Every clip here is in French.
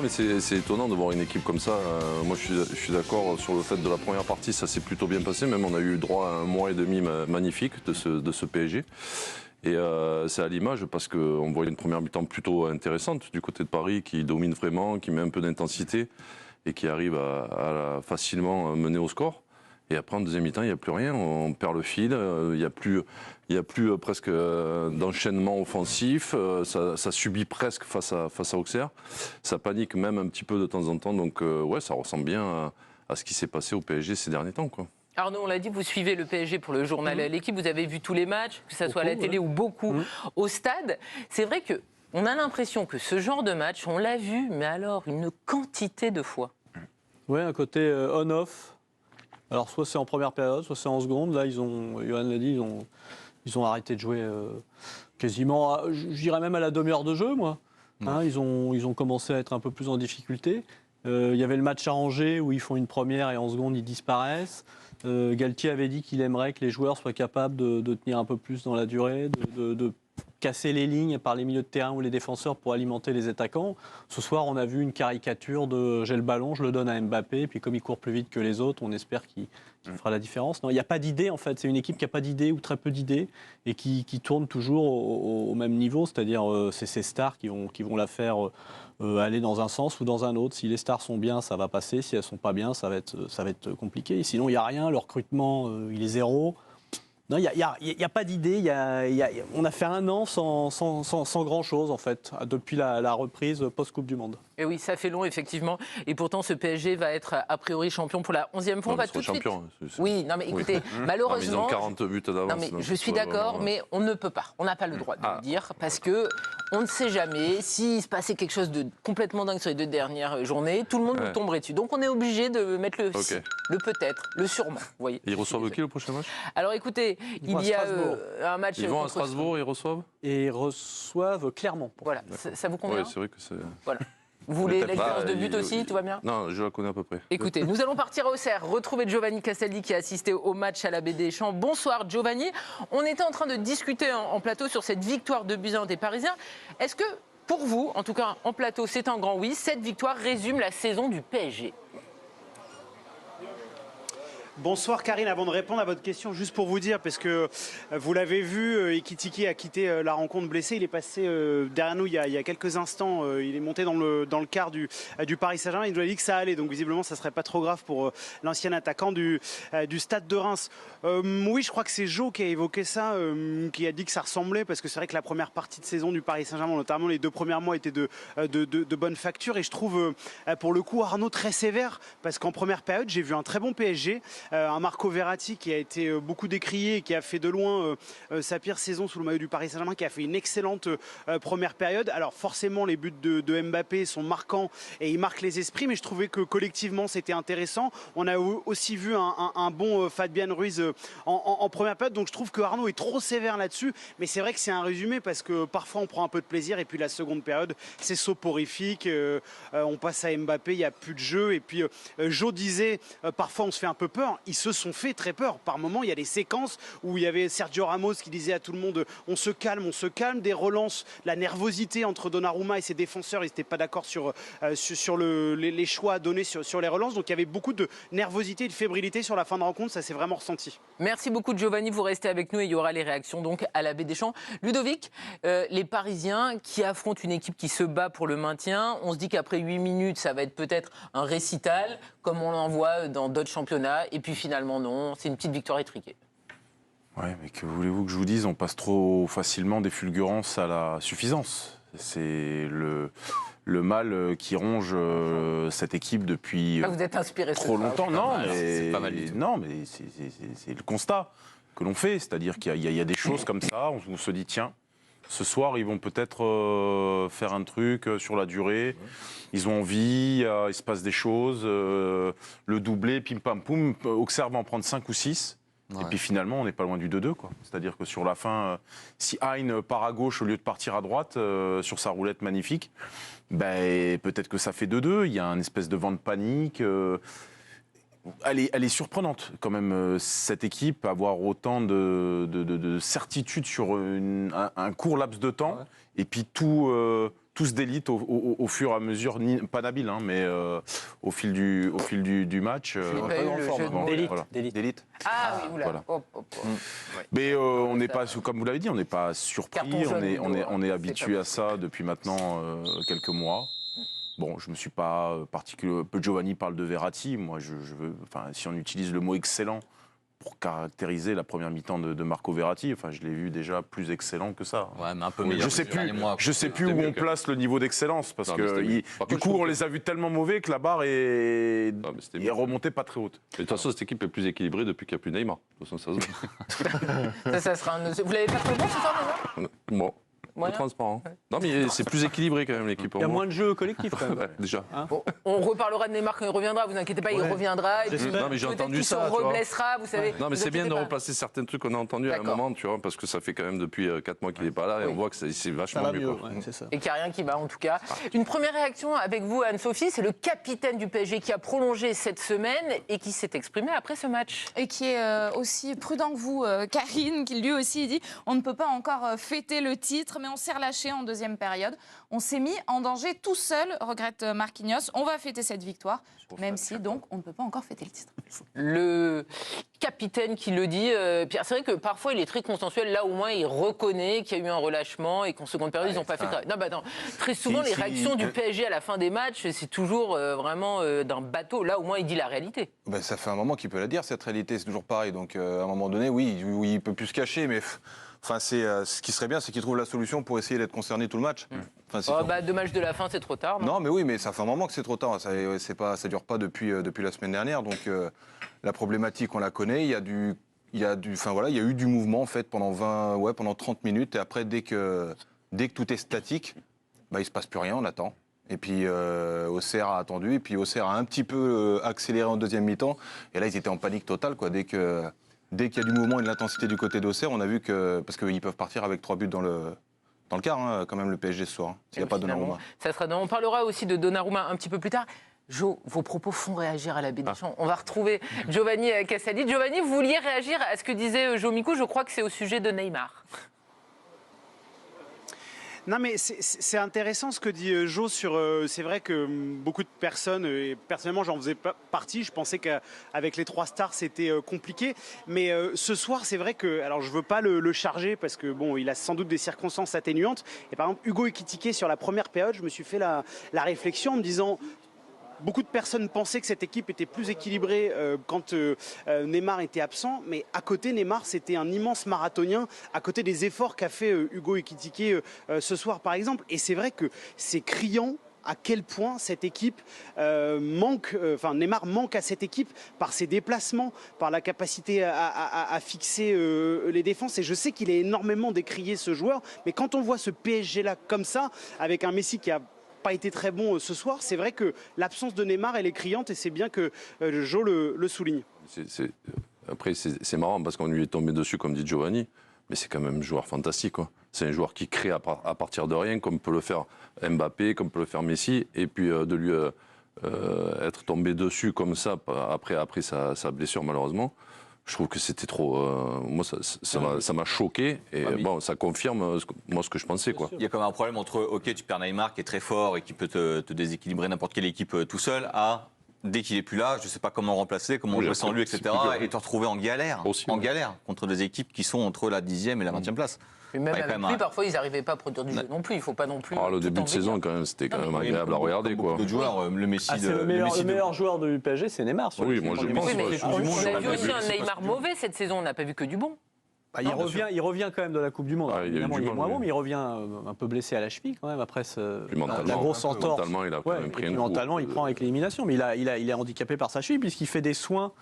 Mais c'est étonnant de voir une équipe comme ça. Moi, je suis d'accord sur le fait de la première partie, ça s'est plutôt bien passé. Même on a eu droit à un mois et demi magnifique de ce PSG. Et c'est à l'image parce qu'on voit une première mi-temps plutôt intéressante du côté de Paris qui domine vraiment, qui met un peu d'intensité et qui arrive à facilement mener au score. Et après, en deuxième mi-temps, il n'y a plus rien. On perd le fil. Il n'y a plus presque d'enchaînement offensif. Ça subit presque face à Auxerre. Ça panique même un petit peu de temps en temps. Donc, ouais, ça ressemble bien à ce qui s'est passé au PSG ces derniers temps, quoi. Arnaud, on l'a dit, vous suivez le PSG pour le journal L'équipe. Vous avez vu tous les matchs, que ce soit à la télé ou beaucoup au stade. C'est vrai qu'on a l'impression que ce genre de match, on l'a vu, mais alors une quantité de fois. Oui, un côté on-off. Alors, soit c'est en première période, soit c'est en seconde. Là, Johan l'a dit, ils ont arrêté de jouer quasiment, je dirais même à la demi-heure de jeu, moi. Hein, ils ont commencé à être un peu plus en difficulté. Il y avait le match à Angers où ils font une première et en seconde, ils disparaissent. Galtier avait dit qu'il aimerait que les joueurs soient capables de tenir un peu plus dans la durée, de casser les lignes par les milieux de terrain ou les défenseurs pour alimenter les attaquants. Ce soir, on a vu une caricature de j'ai le ballon, je le donne à Mbappé, puis comme il court plus vite que les autres, on espère qu'il fera la différence. Non, il n'y a pas d'idée en fait. C'est une équipe qui n'a pas d'idée ou très peu d'idées et qui tourne toujours au même niveau, c'est-à-dire c'est ces stars qui vont la faire aller dans un sens ou dans un autre. Si les stars sont bien, ça va passer. Si elles ne sont pas bien, ça va être compliqué. Et sinon, il n'y a rien. Le recrutement, il est zéro. Non, il n'y a pas d'idée. On a fait un an sans grand-chose, en fait, depuis la reprise post-Coupe du Monde. Et oui, ça fait long, effectivement. Et pourtant, ce PSG va être a priori champion pour la 11e fois. On va tout de suite. Oui, non, mais écoutez, malheureusement. Ils ont 40 buts d'avance. Non, mais je suis d'accord, mais on ne peut pas. On n'a pas le droit de le dire parce que on ne sait jamais s'il se passait quelque chose de complètement dingue sur les 2 dernières journées. Tout le monde nous tomberait dessus. Donc, on est obligé de mettre le peut-être, le sûrement. Vous voyez. Ils reçoivent qui le prochain match? Alors, écoutez, il y a un match. Ils vont à Strasbourg, ils reçoivent. Et ils reçoivent Clermont. Voilà, ça vous convient? Oui, c'est vrai que c'est. Voilà. Vous voulez la différence de but aussi, tout va bien? Non, je la connais à peu près. Écoutez, nous allons partir à Auxerre, retrouver Giovanni Castaldi qui a assisté au match à la Baie des Champs. Bonsoir Giovanni. On était en train de discuter en plateau sur cette victoire de Buzyn des Parisiens. Est-ce que, pour vous, en tout cas en plateau, c'est un grand oui, cette victoire résume la saison du PSG? Bonsoir Karine, avant de répondre à votre question, juste pour vous dire, parce que vous l'avez vu, Ekitike a quitté la rencontre blessé, il est passé derrière nous il y a quelques instants, il est monté dans le quart du Paris Saint-Germain, il nous a dit que ça allait, donc visiblement ça ne serait pas trop grave pour l'ancien attaquant du Stade de Reims. Oui, je crois que c'est Jo qui a évoqué ça, qui a dit que ça ressemblait, parce que c'est vrai que la première partie de saison du Paris Saint-Germain, notamment les 2 premiers mois, étaient de bonne facture, et je trouve pour le coup Arnaud très sévère, parce qu'en première période j'ai vu un très bon PSG, un Marco Verratti qui a été beaucoup décrié et qui a fait de loin sa pire saison sous le maillot du Paris Saint-Germain, qui a fait une excellente première période. Alors forcément les buts de Mbappé sont marquants et ils marquent les esprits, mais je trouvais que collectivement c'était intéressant. On a aussi vu un bon Fabian Ruiz en première période, donc je trouve que Arnaud est trop sévère là-dessus, mais c'est vrai que c'est un résumé parce que parfois on prend un peu de plaisir et puis la seconde période c'est soporifique, on passe à Mbappé, il n'y a plus de jeu, et puis Jo disait parfois on se fait un peu peur. Ils se sont fait très peur. Par moments, il y a des séquences où il y avait Sergio Ramos qui disait à tout le monde on se calme, des relances, la nervosité entre Donnarumma et ses défenseurs. Ils n'étaient pas d'accord sur les choix à donner sur les relances. Donc il y avait beaucoup de nervosité et de fébrilité sur la fin de rencontre. Ça s'est vraiment ressenti. Merci beaucoup Giovanni. Vous restez avec nous et il y aura les réactions donc à la Baie des Champs. Ludovic, les Parisiens qui affrontent une équipe qui se bat pour le maintien. On se dit qu'après 8 minutes, ça va être peut-être un récital comme on l'en voit dans d'autres championnats. Et puis finalement, non, c'est une petite victoire étriquée. Ouais, mais que voulez-vous que je vous dise? On passe trop facilement des fulgurances à la suffisance. C'est le mal qui ronge cette équipe depuis vous êtes inspiré trop longtemps. Non, mais c'est pas mal du tout. Non, mais c'est le constat que l'on fait. C'est-à-dire qu'il y a des choses comme ça, on se dit, tiens, ce soir, ils vont peut-être faire un truc sur la durée. Ils ont envie, il se passe des choses. Le doublé, pim pam poum, Auxerre va en prendre 5 ou 6. Ouais. Et puis finalement, on n'est pas loin du 2-2, quoi. C'est-à-dire que sur la fin, si Hein part à gauche au lieu de partir à droite sur sa roulette magnifique, ben, peut-être que ça fait 2-2. Il y a un espèce de vent de panique. Elle est surprenante quand même, cette équipe, avoir autant de certitude sur un court laps de temps, et puis tout tous d'élite au fur et à mesure, pas Nabil, hein, mais au fil du match. pas eu le jeu de mots. D'élite. Ah oui, oula. Voilà. Hop, hop, hop. Mais on n'est pas, comme vous l'avez dit, on n'est pas surpris, Carton jaune, on est c'est habitué pas à ça depuis maintenant quelques mois. Bon, je ne me suis pas particulièrement... Giovanni parle de Verratti, moi je veux... Enfin, si on utilise le mot excellent pour caractériser la première mi-temps de Marco Verratti, enfin, je l'ai vu déjà plus excellent que ça. Ouais, mais un peu meilleur. Je sais plus où on place le niveau d'excellence, parce que du coup, on les a vus tellement mauvais que la barre est remontée pas très haute. Mais de toute façon, cette équipe est plus équilibrée depuis qu'il n'y a plus Neymar. De toute façon, ça se voit. Ça sera un... Vous l'avez pas trouvé bon ce soir déjà? Bon. Moyen. Transparent. Non, mais c'est plus équilibré quand même l'équipe. Il y a moins de jeux collectifs quand même. Ouais, déjà. Bon, on reparlera de Neymar quand il reviendra, vous inquiétez pas, il reviendra. Et puis, Non, mais j'ai peut-être entendu qu'il ça, se tu vois. reblessera, vous savez. Non, mais vous c'est bien de inquiétez pas. replacer certains trucs qu'on a entendus à un D'accord. moment, tu vois, parce que ça fait quand même depuis 4 mois qu'il n'est pas là et on voit que c'est Ça vachement va mieux. mieux, quoi. ouais, c'est ça. Et qu'il n'y a rien qui va en tout cas. Une première réaction avec vous, Anne-Sophie, c'est le capitaine du PSG qui a prolongé cette semaine et qui s'est exprimé après ce match. Et qui est aussi prudent que vous, Karine, qui lui aussi dit on ne peut pas encore fêter le titre, mais on s'est relâché en deuxième période. On s'est mis en danger tout seul, regrette Marquinhos. On va fêter cette victoire, même si donc on ne peut pas encore fêter le titre. Le capitaine qui le dit, Pierre, c'est vrai que parfois il est très consensuel, là au moins il reconnaît qu'il y a eu un relâchement et qu'en seconde période ils n'ont pas fait ça. Non, bah attends, très souvent les réactions du PSG à la fin des matchs, c'est toujours vraiment d'un bateau. Là au moins il dit la réalité. Ben, ça fait un moment qu'il peut la dire, cette réalité, c'est toujours pareil. Donc à un moment donné, oui, il ne peut plus se cacher, mais enfin, ce qui serait bien, c'est qu'il trouve la solution pour essayer d'être concerné tout le match. Enfin, Oh, bah, 2 matchs de la fin, c'est trop tard. non, mais oui, mais ça fait un moment que c'est trop tard. Ça ne dure pas depuis la semaine dernière. Donc la problématique, on la connaît. Il y a eu du mouvement en fait pendant 30 minutes. Et après, dès que tout est statique, bah, il ne se passe plus rien, on attend. Et puis Auxerre a attendu. Et puis Auxerre a un petit peu accéléré en deuxième mi-temps. Et là, ils étaient en panique totale, quoi. Dès qu'il y a du mouvement et de l'intensité du côté d'Auxerre, on a vu que... Parce qu'ils peuvent partir avec 3 buts dans le quart, hein, quand même, le PSG ce soir, s'il n'y a pas de Donnarumma. Ça sera on parlera aussi de Donnarumma un petit peu plus tard. Jo, vos propos font réagir à la baie des Champs. On va retrouver Giovanni Castaldi. Giovanni, vous vouliez réagir à ce que disait Jo Mikou, je crois que c'est au sujet de Neymar. Non, mais c'est intéressant ce que dit Jo sur... c'est vrai que beaucoup de personnes, et personnellement j'en faisais partie, je pensais qu'avec les 3 stars c'était compliqué. Mais ce soir, c'est vrai que... Alors je veux pas le charger parce que bon, il a sans doute des circonstances atténuantes. Et par exemple, Hugo Ekitike, sur la première période, je me suis fait la réflexion en me disant... Beaucoup de personnes pensaient que cette équipe était plus équilibrée quand Neymar était absent, mais à côté, Neymar, c'était un immense marathonien, à côté des efforts qu'a fait Hugo Ekitike ce soir, par exemple. Et c'est vrai que c'est criant à quel point cette équipe Neymar manque à cette équipe par ses déplacements, par la capacité à fixer les défenses. Et je sais qu'il est énormément décrié, ce joueur, mais quand on voit ce PSG-là comme ça, avec un Messi qui a pas été très bon ce soir, c'est vrai que l'absence de Neymar, elle est criante et c'est bien que Jo le souligne. Après, c'est marrant parce qu'on lui est tombé dessus, comme dit Giovanni, mais c'est quand même un joueur fantastique, quoi. C'est un joueur qui crée à partir de rien, comme peut le faire Mbappé, comme peut le faire Messi, et puis de lui être tombé dessus comme ça, après sa blessure, malheureusement. Je trouve que c'était trop... moi, ça m'a choqué. Et bon, ça confirme ce que je pensais, quoi. Il y a quand même un problème entre, OK, tu perds Neymar, qui est très fort et qui peut te déséquilibrer n'importe quelle équipe tout seul, à, dès qu'il n'est plus là, je ne sais pas comment le remplacer, comment jouer sans lui, etc. Et te retrouver en galère. Galère contre des équipes qui sont entre la 10e et la 20e place. Mais même avec lui, parfois, ils n'arrivaient pas à produire du jeu non plus. Il ne faut pas non plus... Le début de saison, quand même, c'était quand même agréable à regarder, quoi. D'autres joueurs, le Messi... le meilleur joueur du PSG, c'est Neymar. Oui, moi je pense. Oui, mais on a vu aussi un Neymar mauvais cette saison, on n'a pas vu que du bon. Bah, il revient quand même de la Coupe du Monde. Ah, Évidemment, il est moins bon, mais il revient un peu blessé à la cheville quand même après la grosse entorse. Mentalement, il a quand même pris un coup. Mentalement, il prend avec l'élimination, mais il est handicapé par sa cheville puisqu'il fait des soins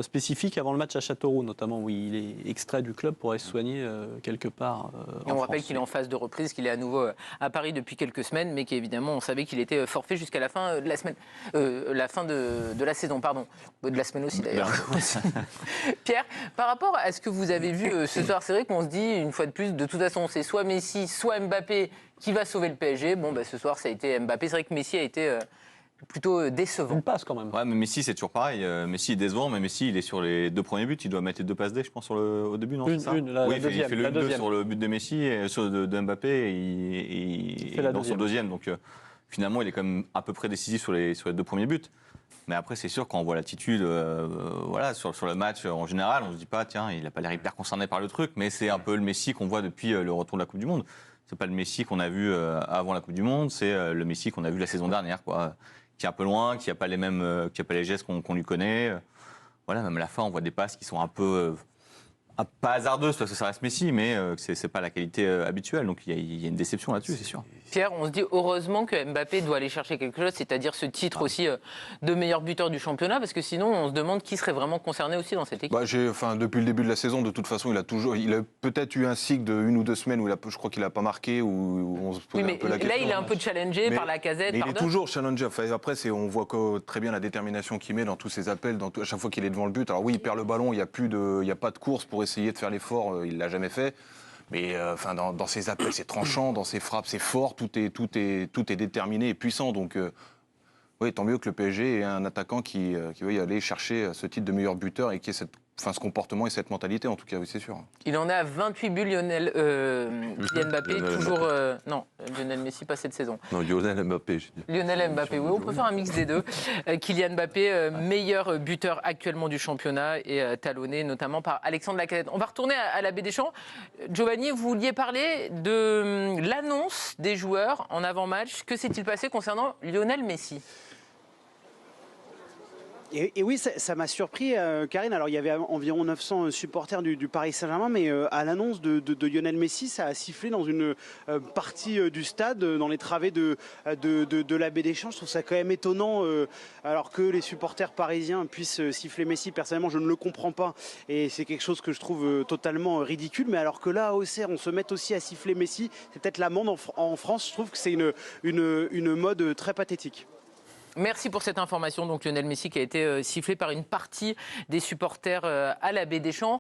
spécifiques avant le match à Châteauroux, notamment où il est extrait du club pour aller se soigner quelque part. Et on rappelle qu'il est en phase de reprise, qu'il est à nouveau à Paris depuis quelques semaines, mais qu'évidemment, on savait qu'il était forfait jusqu'à la fin de la semaine, la fin de la saison, pardon, de la semaine aussi d'ailleurs. Pierre, par rapport à ce que vous avez vu ce soir, c'est vrai qu'on se dit une fois de plus, de toute façon, c'est soit Messi, soit Mbappé qui va sauver le PSG. Bon, bah, ce soir, ça a été Mbappé. C'est vrai que Messi a été plutôt décevant. Une passe quand même. Ouais, mais Messi, c'est toujours pareil. Messi est décevant, mais Messi, il est sur les 2 premiers buts. Il doit mettre les 2 passes D, je pense, au début, non? Une, c'est ça la oui, il deuxième, fait le la 1-2 deuxième. sur le but de Messi, et de Mbappé, et fait la dans son deuxième. deuxième. Donc, finalement, il est quand même à peu près décisif sur les 2 premiers buts. Mais après, c'est sûr, quand on voit l'attitude voilà, sur le match en général, on se dit pas, tiens, il n'a pas l'air hyper concerné par le truc, mais c'est un peu le Messi qu'on voit depuis le retour de la Coupe du Monde. C'est pas le Messi qu'on a vu avant la Coupe du Monde, c'est le Messi qu'on a vu la saison dernière, quoi. Qui est un peu loin, qui n'a pas les gestes qu'on lui connaît. Voilà, même à la fin, on voit des passes qui sont un peu pas hasardeuses parce que ça reste Messi, mais c'est pas la qualité habituelle. Donc il y a une déception là-dessus, c'est sûr. Pierre, on se dit heureusement que Mbappé doit aller chercher quelque chose, c'est-à-dire ce titre aussi de meilleur buteur du championnat, parce que sinon on se demande qui serait vraiment concerné aussi dans cette équipe. Depuis le début de la saison, de toute façon, il a peut-être eu un cycle de 1 ou 2 semaines où je crois qu'il n'a pas marqué, où on se posait un peu la question. Là, il est un peu challengé par la Casette. Mais il est toujours challengé. Enfin, après, on voit très bien la détermination qu'il met dans tous ses appels, à chaque fois qu'il est devant le but. Alors oui, il perd le ballon, il n'y a pas de course pour essayer de faire l'effort, il ne l'a jamais fait. Mais dans ses appels, c'est tranchant, dans ses frappes, c'est fort, tout est déterminé et puissant. Donc, oui, tant mieux que le PSG ait un attaquant qui veut y aller chercher ce titre de meilleur buteur et qui ait ce comportement et cette mentalité, en tout cas, oui, c'est sûr. Il en est à 28 buts, Kylian Mbappé, toujours... non, Lionel Messi, pas cette saison. Non, Lionel Mbappé, j'ai dit. Lionel Mbappé, oui, on peut faire un mix des deux. Kylian Mbappé, meilleur buteur actuellement du championnat et talonné notamment par Alexandre Lacazette. On va retourner à la Baie des Champs. Giovanni, vous vouliez parler de l'annonce des joueurs en avant-match. Que s'est-il passé concernant Lionel Messi ? Et oui, ça m'a surpris, Karine. Alors, il y avait environ 900 supporters du Paris Saint-Germain, mais à l'annonce de Lionel Messi, ça a sifflé dans une partie du stade, dans les travées de la Baie des Champs. Je trouve ça quand même étonnant, alors que les supporters parisiens puissent siffler Messi. Personnellement, je ne le comprends pas, et c'est quelque chose que je trouve totalement ridicule. Mais alors que là, à Auxerre, on se mette aussi à siffler Messi, c'est peut-être l'amende en France. Je trouve que c'est une mode très pathétique. Merci pour cette information. Donc Lionel Messi qui a été sifflé par une partie des supporters à la Baie des Champs.